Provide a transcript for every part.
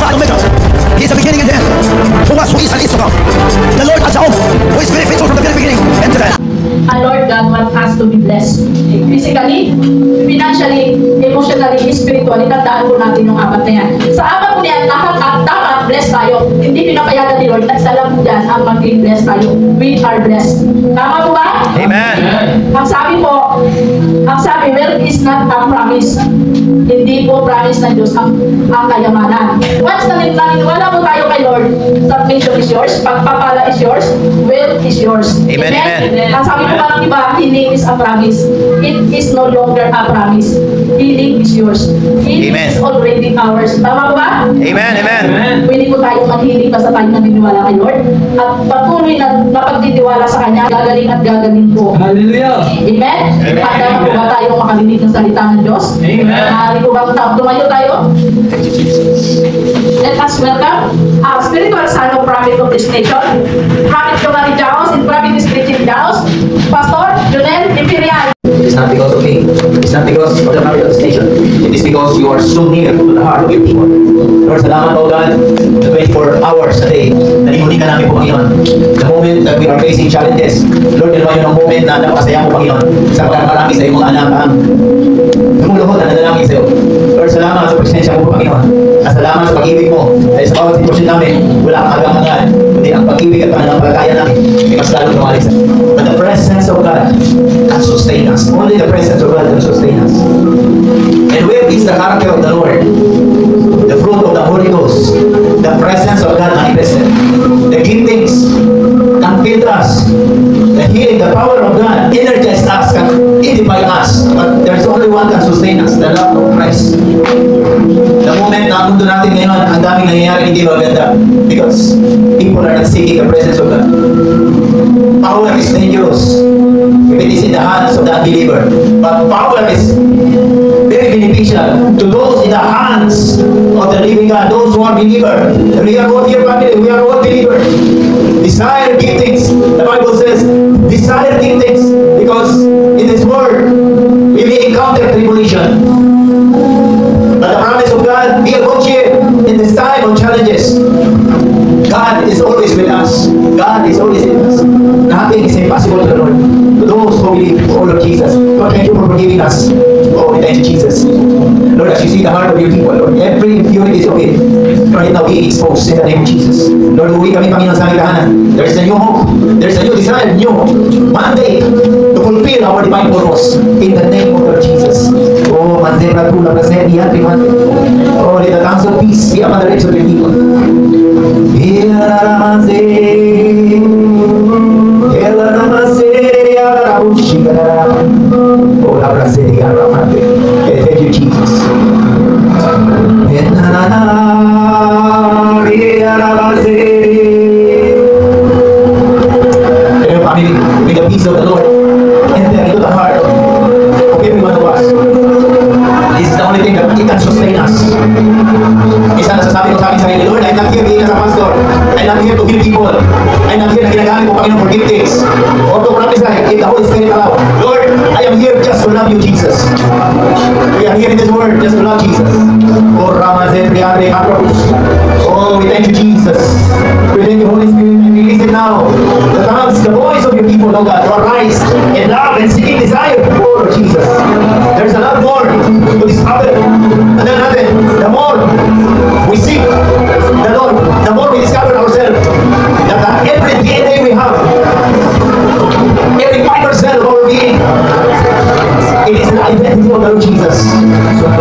Alpha and Omega. He is the beginning and the end. Who was, who is, and is to come. The Lord Al-Ja'om, who is very faithful from the very beginning and to the end. Our Lord God wants us to be blessed. Physically, financially, emotionally, spiritually. Tandaan po natin yung apat na yan. Sa apat po yan, lahat at dapat blessed tayo. Hindi pinapayagan ni Lord. Nagsalam po dyan ang maging blessed tayo. We are blessed. Tama po ba? Amen. Ang sabi po, wealth is not a promise. Hindi po promise ng Diyos ang kayamanan. Once na naniniwala po tayo kay Lord, salvation is yours, pagpapala is yours, wealth is yours. Amen, amen. Ang sabi po ng iba, healing is a promise. It is no longer a promise. Healing is yours. Healing Amen. is already ours. Tama po ba? Amen, amen. Pwede po tayo mag-healing basta tayo naniniwala kay Lord. At patuloy na napagtitiwala sa Kanya, gagaling at gagaling po. Hallelujah! Amen? Handa na po ba tayo makarinig ng salita ng Diyos? Amen. Maaari po ba tumayo tayo? Let us welcome our spiritual son of prophet of this nation, Prophet Giovanni Jaos, and Prophet Christian Jaos, Pastor Jonel Imperial. It is not because of me. It is not because of the heart of the station. It is because you are so near to the heart of your people. Lord, salamat po God, the 24 hours a day, nalimutin ka namin po, Panginoon. The moment that we are facing challenges, Lord, yun naman yun ang moment na napakasaya mo, Panginoon. Sa marami sa iyong mga anak ang lumuluhod na nanalangin sa iyo. Lord, salamat sa presensya mo, Panginoon. At salamat sa pag-ibig mo. Dahil sa bawat sitwasyon namin, wala kang hanggang-hanggan. Kundi ang pag-ibig at pananampalataya namin, ay mas lalo lumalis. But the presence of God can sustain us. Only the presence of God can sustain us. And where is the character of the Lord? The fruit of the Holy Ghost. The presence of God manifested. The giftings can fill us. The healing, the power of God energize us, can edify us. But there's only one can sustain us, the love of Christ. The moment na mundo natin ngayon, ang daming nangyayari hindi maganda. Because people are not seeking the presence of God. Power is dangerous if it is in the hands of the unbeliever. But power is very beneficial to those in the hands of the living God, those who are believers. We are all here, family. We are all believers. Desire giftings. The Bible says, desire giftings, because in this world we may encounter tribulation. But the promise of God, be a good cheer in this time of challenges. God is always with us. God is always with us. Nothing is impossible to the Lord. To those who believe, oh Lord Jesus, Lord, thank you for forgiving us. Oh, we thank you, Jesus. Lord, as you see the heart of your people, Lord, every impurity is okay. Right now, be exposed in the name of Jesus. Lord, uwi kami, Panginoon, sa aming tahanan. There is a new hope. There is a new desire, new mandate to fulfill our divine purpose in the name of Lord Jesus. Oh, Mazera, Tula, Prasedia, oh, let the tongues of peace be upon the lips of your people. Oh, la Prasedia, Ramate. Thank you, Jesus. With the peace of the Lord, enter into the heart of every one of us. This is the only thing that it can sustain us. Isa nasasabi ko sa akin sarili, Lord, I'm not here being as a pastor. I'm not here to heal people. I'm not here na ginagamit ko, Panginoon, for giftings. Or to prophesy, if the Holy Spirit allow. Lord, I am here just to love you, Jesus. We are here in this world just to love Jesus. Oh, oh, we thank you, Jesus. We thank you, Holy Spirit. And we listen now. The voice of your people, oh God, to arise in love and seeking desire for Jesus. There's a lot more to discover. And then the more we seek the Lord, the more we discover ourselves that every DNA we have, every fiber cell of our being, it is an identity of the Lord Jesus.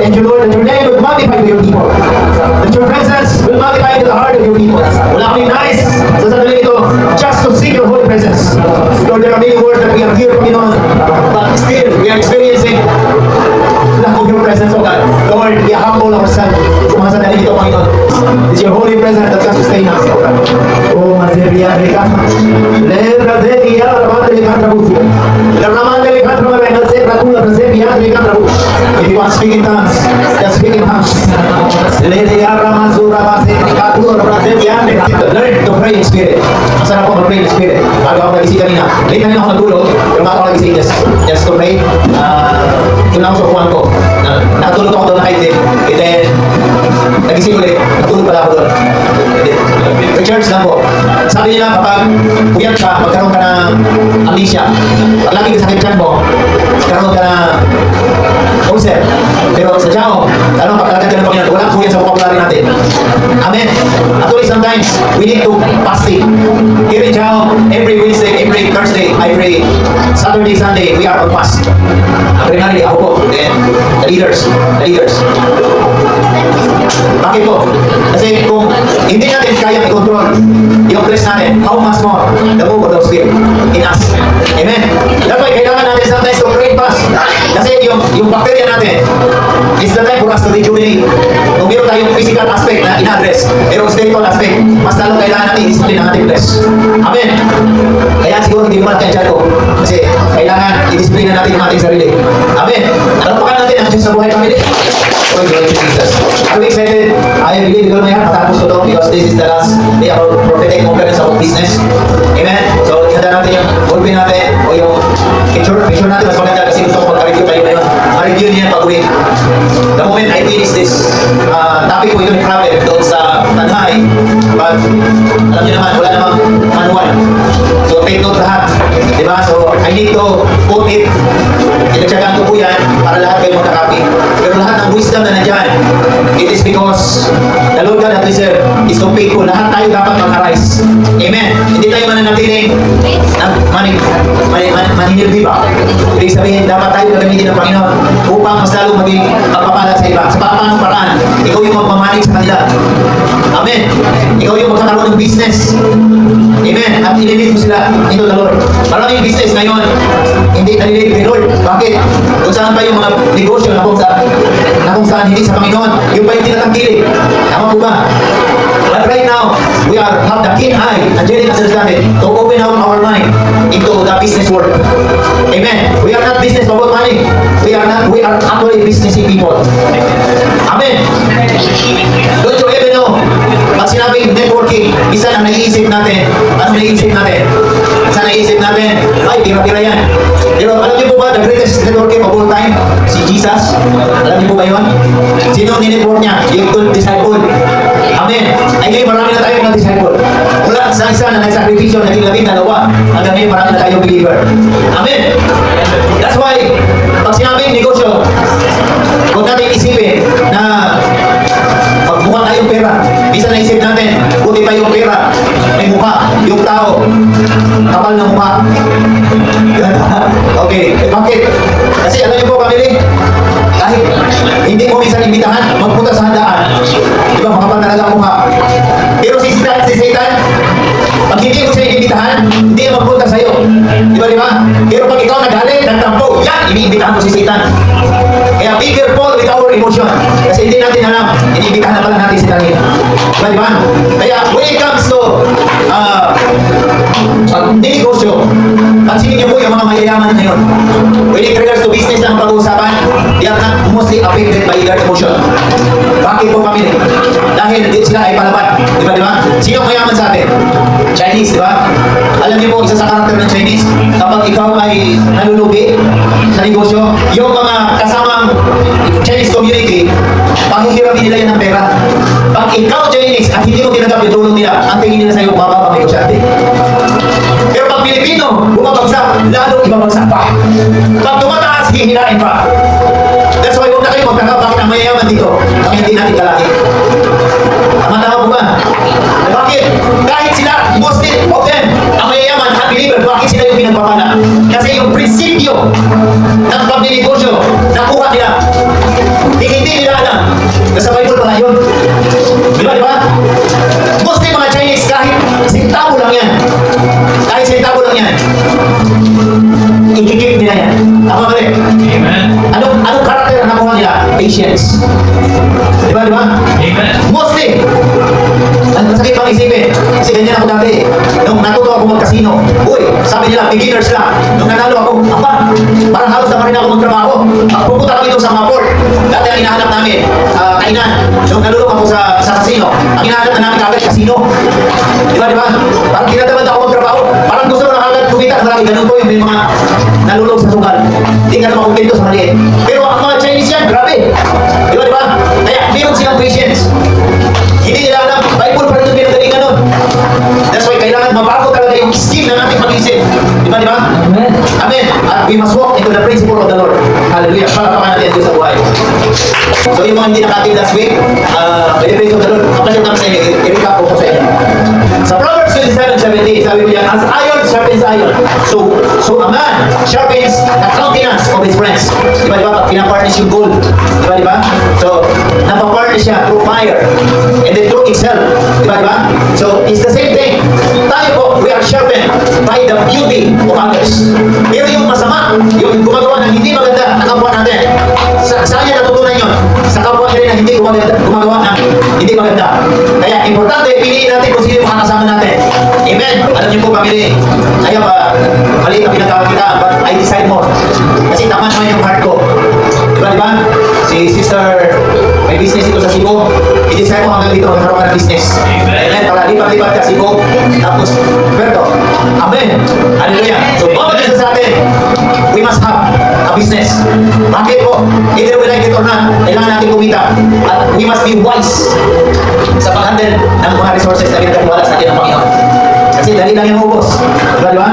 Thank you, Lord, that your name will magnify to your people. That your presence will magnify to the heart of your people. Wala kaming nice sa sandali ito just to see your holy presence. Lord, there are many words that we are here, Panginoon, but still we are experiencing lack of your presence, oh God. Lord, we humble ourselves sa mga sandali ito, Panginoon. It's your holy presence that can sustain us, oh God. Oh, Mazeria, Reka, Lebra, Zeria, Ramande, Lekantrabusi, Ramande, Lekantrabusi, Zeratula, Zeria, Lekantrabusi. If you want to speak in tongues, just speak in tongues. Learn to pray in spirit. Masarap po mag-pray in spirit. Bago ako nagising kanina. Late na rin ako natulog. Pero bago ako nagising, just to pray. Doon ako sa upuan ko. Natulog ako doon na kahit din. And then, nagising ulit, natulog pala ako doon. Church lang po. Sabi nila kapag puyat ka, magkaroon ka ng amnesia. Pag lagi ka sakit dyan mo, magkaroon ka ng ulcer. Pero sa Jao, alam mo, pagkalagad ka ng Panginoon, walang puyat sa vocabulary natin. Amen. Actually, sometimes, we need to fasting. Here in Jao, every Wednesday, every Thursday, every Saturday, Sunday, we are on fast. Primarily, ako po, then, the leaders. Bakit po? Kasi kung hindi natin kaya i-control yung flesh natin, how much more the move of the Spirit in us. Amen? That's why kailangan natin sometimes to pray fast. Kasi yung bacteria natin, it's the time for us to rejuvenate. Kung meron tayong physical aspect na in-address, pero spiritual aspect, mas lalo kailangan natin i-discipline ang ating flesh. Amen? Kaya siguro hindi mo natin ang ko. Kasi kailangan i-discipline natin ang ating sarili. Amen? Alapakan natin ang Diyos sa buhay family. Oh, glory to Jesus. Are we excited? I believe we're going to matapos ko to because this is the last day of our prophetic conference about business. Amen? So, ihanda natin yung ballpen natin o yung picture natin. Mas maganda kasi gusto ko mag-review tayo ngayon. Ma-review niya pag-uwi. The moment I finish this topic ko ito ni Prophet doon sa Tanhay, but alam niyo naman, wala namang manual. So, take note lahat. Diba? So, I need to put it. Tinatsagaan ko po yan para lahat kayo magkakapi. Pero lahat ng wisdom na nandyan, it is because the Lord God that we serve is so faithful. Lahat tayo dapat mag-arise. Amen. Hindi tayo mananatiling maninilbi ba? Ibig sabihin, dapat tayo gagamitin ng Panginoon upang mas lalo maging magpapala sa iba. Sa paano paraan, ikaw yung magmamanage sa kanila. Amen. Ikaw yung magkakaroon ng business. Amen. At ililid mo sila into the Lord. Maraming business ngayon, hindi nalilid kay Lord. Bakit? Kung saan pa yung mga negosyo na kung saan hindi sa Panginoon, yung pa yung tinatangkilik. Tama po ba? But right now, we have the keen eye, angelic understanding, to open up our mind into the business world. Amen. We are not business about money. We are actually businessy people. Amen. Don't you ever know, pag sinabing networking, isa na naiisip natin. Ano naiisip natin? Isa naiisip natin, ay, tira-tira yan. Pero alam niyo po ba, the greatest networking of all time? Si Jesus. Alam niyo po ba yun? Sino ang ninetwork niya? Yung 12 disciple. Amen. Ay ngayon marami na tayong mga disciple. Mula sa isa na nagsakripisyo, naging 12, hanggang ngayon marami na tayong believer. Amen. That's why, pag sinabing negosyo, huwag natin isipin na magmukha tayong pera. Bisa naisip natin, buti pa yung pera, may mukha, yung tao, kapal na mukha. Okay, bakit? Kasi alam niyo po, family, kahit hindi mo minsan imbitahan, magpunta sa handaan. Di ba, makapal talaga ang mukha. Pero si Satan, pag hindi mo siya imbitahan, hindi na magpunta sa'yo. Di ba? Pero pag ikaw nagalit, nagtampo, yan, iniimbitahan mo si Satan. Kaya be careful with our emotion. Kasi hindi natin alam, iniimbitahan na pala natin si Satan. Di ba? Kaya when it comes to negosyo, pansinin niyo po yung mga mayayaman ngayon. When it regards to business na ang pag-uusapan, they are not mostly affected by their emotion. Bakit po kami? Dahil sila ay palaban. Di ba? Sino mayaman sa atin? Chinese, di ba? Alam niyo po, isa sa karakter ng Chinese, kapag ikaw ay nalulugi sa negosyo, yung mga kasamang Chinese community, panghihiramin nila yan ng pera. Pag ikaw Chinese at hindi mo tinanggap yung tulong nila, ang tingin nila sa'yo, mababa may kusyate. Pero pag Pilipino, bumabagsak, lalong ibabagsak pa. Pag tumataas, hihinain pa. That's why huwag na kayo magtaka bakit ang mayayaman dito, ang hindi natin kalaki. Tama po ba? Bakit? Kahit sila, most of them, ang mayayaman, unbeliever, bakit sila yung pinagpapala? Kasi yung prinsipyo ng pagninegosyo, nakuha nila. Hindi nila alam. Nasa Bible pala yun. Di ba? Most mga Chinese, kahit sintabo lang yan. Kahit sintabo lang yan. Ikikip nila yan. Tama ba rin? Amen. Anong karakter na nakuha nila? Patience. Di ba? Amen. Mostly. Masakit pang isipin. Kasi ganyan ako dati. Nung natuto ako mag-casino, uy, sabi nila, beginners lang. Nung nanalo ako, parang halos na rin ako magtrabaho. Pupunta kami doon sa mga port. Dati ang hinahanap namin, kainan. Nung nalulok ako sa casino, ang hinahanap na namin agad, casino. Di ba? Parang tinatamad ako magtrabaho. Parang gusto mo na agad kumita. Marami ganun po yung may mga nalulog sa sugal. Hindi ka na makumpento sa maliit. Pero ang mga Chinese yan, grabe. Di ba? Kaya, meron silang patience. Hindi nila alam, Bible pa rin yung pinagalingan nun. That's why kailangan mabago talaga yung skill na natin mag-isip. Di ba, di ba? Amen. Amen. At we must walk into the principle of the Lord. Hallelujah. Palapakan natin Diyos sa buhay. So yung mga hindi nakating last week, by the grace of the Lord, kapasyon namin sa inyo, i-recap ko sa inyo. Sa Proverbs 27:17, sabi ko yan, as iron sharpens iron, so a man sharpens the countenance of his friends. Di ba, di ba? Pag pinaparnish yung gold. Di ba, di ba? So, napaparnish siya through fire and then through itself. Di ba, di ba? So, it's the same thing. Tayo po, we are sharpened by the beauty of others. Pero yung masama, yung gumagawa ng hindi maganda na kapwa natin, saan niya natutunan yun? Sa kapwa niya rin na hindi gumagawa ng hindi maganda. Kaya, importante, piliin natin kung sino yung mga kasama natin. Amen? Alam niyo po, pamili, kaya ba, maliit na pinagkawag kita, but I decide more. Kasi tama naman yung heart ko. Di ba? Si sister, may business ito sa Cebu. I-decide mo hanggang dito, magkaroon ka ng business. Amen? Para lipat-lipat ka Cebu. Tapos, Berto. Amen. Hallelujah. So, bawat isa sa atin, we must have a business. Bakit po? Either we like it or not, kailangan natin kumita. At we must be wise sa pag-handle ng mga resources na pinagkatiwala sa atin ng Panginoon. Kasi dali lang yung ubos. Diba, diba?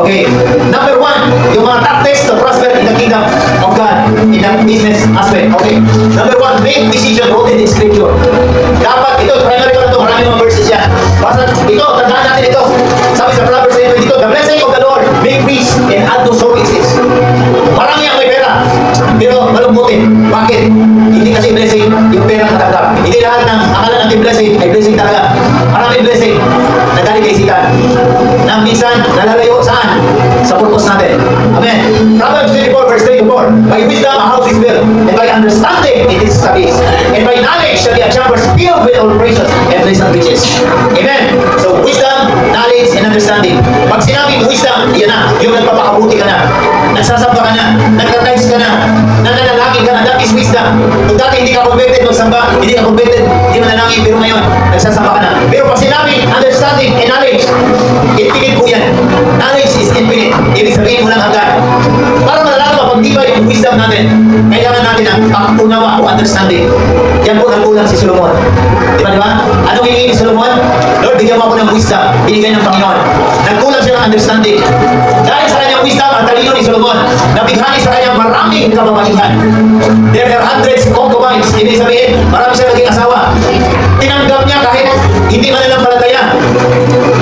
Okay. Number 1, yung mga tactics to prosper in the kingdom of God in the business aspect. Okay. Number 1, make decision rooted in scripture. Dapat ito, primary ko na ito, marami mga verses yan. Basta ito, tandaan natin ito. Sabi sa Proverbs 7 dito, the blessing of the Lord make peace and add no sorrow riches. Marami ang may pera, pero malungkutin. Bakit? Hindi kasi blessing yung pera natanggap. Hindi lahat ng akala natin blessing ay blessing talaga. Maraming blessing na galing kay Satan. Na minsan nalalayo saan? Sa purpose natin. Amen. Proverbs 24 verse 3 to 4. By wisdom a house is built, and by understanding it is established, and by knowledge shall be a chamber filled with all precious and pleasant riches. Amen. So wisdom, knowledge, and understanding. Pag sinabing wisdom, yan na, yung nagpapakabuti ka na, nagsasamba ka na, nagtatimes ka na, nananalangin ka na, that is wisdom. Kung dati hindi ka converted magsamba, hindi ka converted, hindi mananangin, pero ngayon, nagsasamba ka na. Pero pag sinabing understanding and knowledge, infinite po yan. Knowledge is infinite. Ibig sabihin mo lang agad. Para malalaman mapagdiba yung wisdom natin, kailangan natin ang pag-unawa o understanding. Yan po nagkulang si Solomon. Di ba, di ba? Anong hinihingi ni Solomon? Lord, bigyan mo ako ng wisdom. Binigay ng Panginoon. Nagkulang siya ng understanding. Dahil sa kanyang wisdom, ang talino ni Solomon, nabighani sa kanyang maraming kababaihan. There are hundreds of concubines. Ibig sabihin, marami siya naging asawa. Tinanggap niya kahit hindi man lang palataya.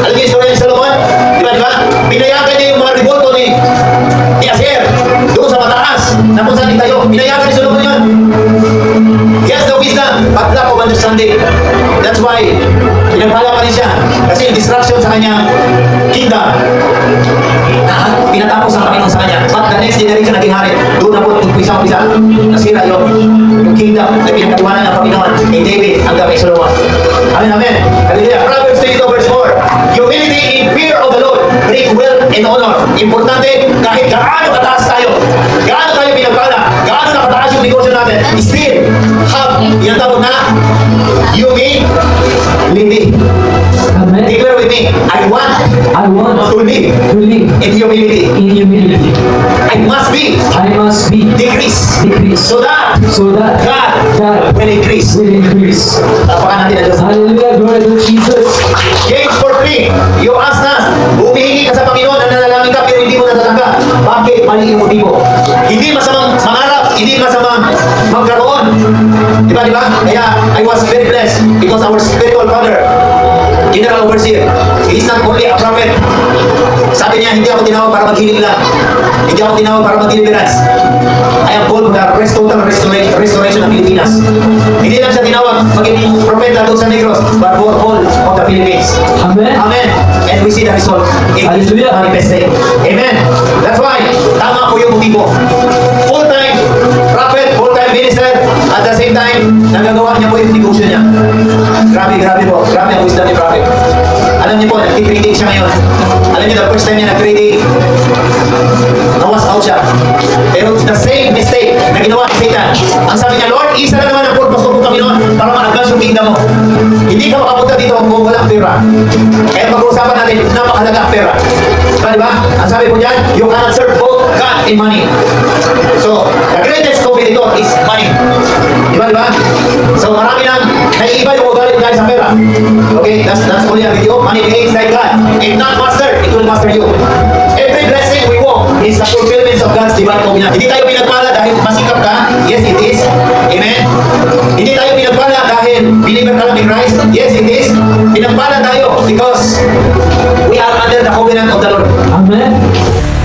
Alam niyo yung story ni Solomon? Di ba, di ba? Pinayagan niya yung mga revolto ni Aser doon sa mataas na kung saan tayo. Pinayagan ni Solomon yun. He has the wisdom, but lack of understanding. That's why, pinagpala pa rin siya. Kasi yung distraction sa kanyang kingdom, pinatapos ang Panginoon sa kanya. But the next generation naging hari, doon na po umpisa-umpisa. Nasira yung kingdom na pinagkatiwanan ng Panginoon kay David hanggang kay Solomon. Amen, amen. Hallelujah. Proverbs 32 verse 4. Humility in fear of the Lord bring wealth and honor. Importante, kahit gaano kataas tayo, gaano tayo pinagpala, gaano nakataas yung negosyo natin, still have yung tawag na humility. Amen. Declare with me, I want to live in humility. I must be decrease so that God will increase. Tapakan natin ang Diyos. Hallelujah, glory to Jesus. James 4:3, you ask na, humihingi ka sa Panginoon, nananalangin ka pero hindi mo natatanggap. Bakit? Mali yung motibo. Hindi masamang mangarap, hindi masamang magkaroon. Diba, diba? Kaya I was very blessed because our spiritual father, General Overseer, he is not only a prophet. Sabi niya, hindi ako tinawag para maghiling lang. Hindi ako tinawag para mag-deliverance. I am called for the total restoration ng Pilipinas. Hindi lang siya tinawag maging propeta doon sa Negros, but for all of the Philippines. Amen. Amen. And we see the result. It is manifesting. Amen. That's why, tama po yung motibo. Full-time prophet, full-time minister, at the same time, nagagawa niya po yung negosyo niya. Grabe po. Grabe ang wisdom ni prophet. Alam niyo po, nag-trading siya ngayon. Alam niyo, the first time niya nag-trading, nawas out siya. Pero the same mistake na ginawa ni Satan. Ang sabi niya, Lord, isa na naman ang purpose ko po Panginoon para ma-advance yung kingdom mo. Hindi ka makapunta dito kung walang pera. Kaya pag-uusapan natin, napakahalaga ang pera. Di ba? Ang sabi po dyan, you cannot serve both God and money. So, the greatest competitor is money. Di ba? So, marami nang naiiba yung ugali dahil sa pera. Okay, that's only a video. Money behaves like God. If not master, it will master you. Every blessing we walk is the fulfillment of God's divine covenant. Hindi tayo pinagpala dahil masikap ka. Yes, it is. Amen. Hindi tayo pinagpala dahil believer ka lang in Christ. Yes, it is. Pinagpala tayo because we are under the covenant of the Lord. Amen.